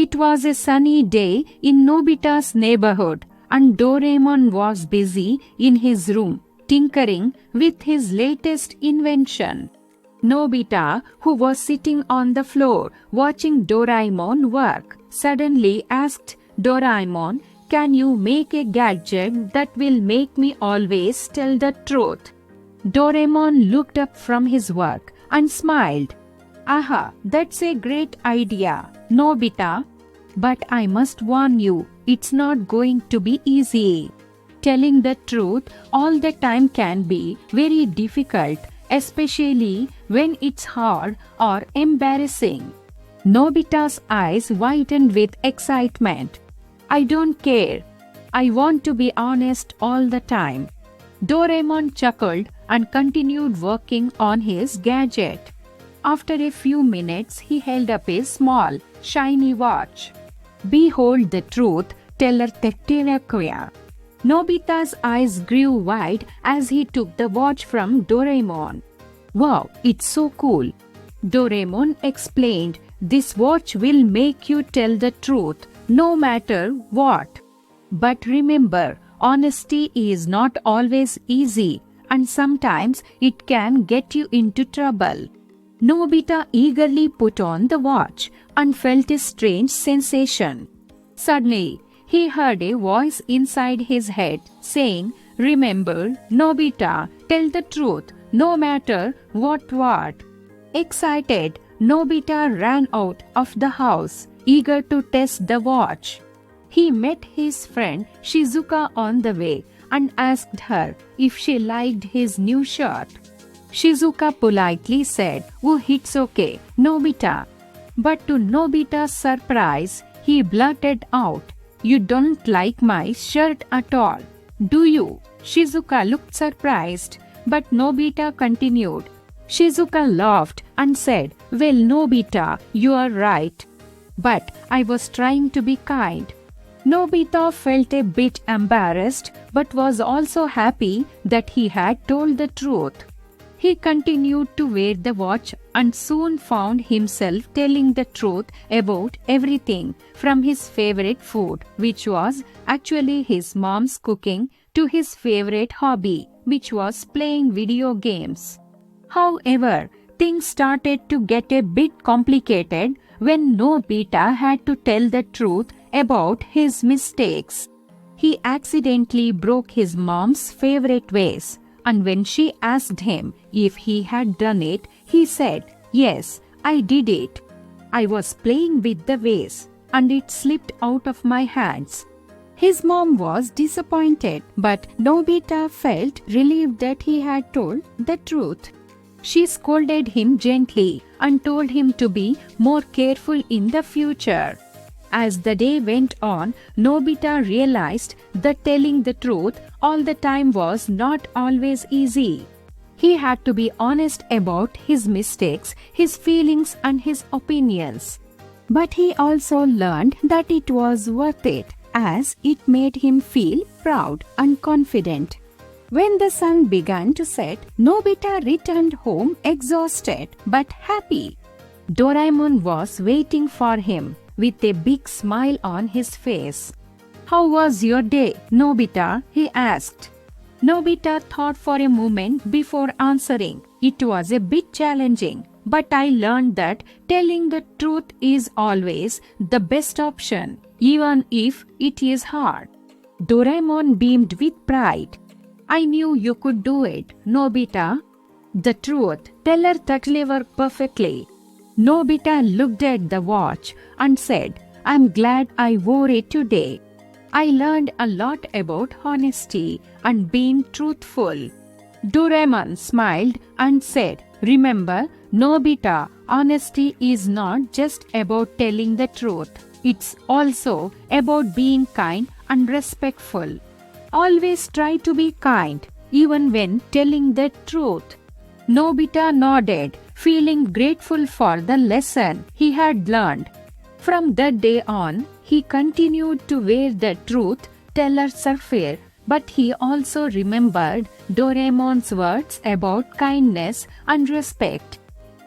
It was a sunny day in Nobita's neighborhood, and Doraemon was busy in his room, tinkering with his latest invention. Nobita, who was sitting on the floor watching Doraemon work, suddenly asked Doraemon, "Can you make a gadget that will make me always tell the truth?" Doraemon looked up from his work and smiled. "Aha, that's a great idea, Nobita. But I must warn you, it's not going to be easy. Telling the truth all the time can be very difficult, especially when it's hard or embarrassing." Nobita's eyes widened with excitement. "I don't care. I want to be honest all the time." Doraemon chuckled and continued working on his gadget. After a few minutes, he held up a small, shiny watch. "Behold the truth, teller Tekterakuya." Nobita's eyes grew wide as he took the watch from Doraemon. "Wow, it's so cool." Doraemon explained, "This watch will make you tell the truth, no matter what. But remember, honesty is not always easy, and sometimes it can get you into trouble." Nobita eagerly put on the watch and felt a strange sensation. Suddenly, he heard a voice inside his head saying, "Remember, Nobita, tell the truth, no matter what." Excited, Nobita ran out of the house, eager to test the watch. He met his friend Shizuka on the way and asked her if she liked his new shirt. Shizuka politely said, "Oh, it's okay, Nobita." But to Nobita's surprise, he blurted out, "You don't like my shirt at all, do you?" Shizuka looked surprised, but Nobita continued. Shizuka laughed and said, "Well, Nobita, you are right. But I was trying to be kind." Nobita felt a bit embarrassed, but was also happy that he had told the truth. He continued to wear the watch and soon found himself telling the truth about everything from his favorite food, which was actually his mom's cooking, to his favorite hobby, which was playing video games. However, things started to get a bit complicated when Nobita had to tell the truth about his mistakes. He accidentally broke his mom's favorite vase, and when she asked him if he had done it, he said, "Yes, I did it. I was playing with the vase and it slipped out of my hands." His mom was disappointed, but Nobita felt relieved that he had told the truth. She scolded him gently and told him to be more careful in the future. As the day went on, Nobita realized that telling the truth all the time was not always easy. He had to be honest about his mistakes, his feelings, and his opinions. But he also learned that it was worth it, as it made him feel proud and confident. When the sun began to set, Nobita returned home exhausted but happy. Doraemon was waiting for him with a big smile on his face. "How was your day, Nobita?" he asked. Nobita thought for a moment before answering. "It was a bit challenging, but I learned that telling the truth is always the best option, even if it is hard." Doraemon beamed with pride. "I knew you could do it, Nobita. The truth, teller Tatlever perfectly." Nobita looked at the watch and said, "I'm glad I wore it today. I learned a lot about honesty and being truthful." Doraemon smiled and said, "Remember, Nobita, honesty is not just about telling the truth. It's also about being kind and respectful. Always try to be kind, even when telling the truth." Nobita nodded, feeling grateful for the lesson he had learned. From that day on, he continued to wear the truth teller sapphire, but he also remembered Doraemon's words about kindness and respect.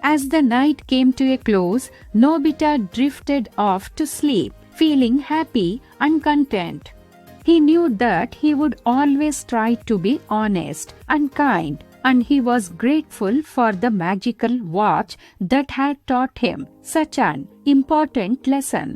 As the night came to a close, Nobita drifted off to sleep, feeling happy and content. He knew that he would always try to be honest and kind, and he was grateful for the magical watch that had taught him such an important lesson.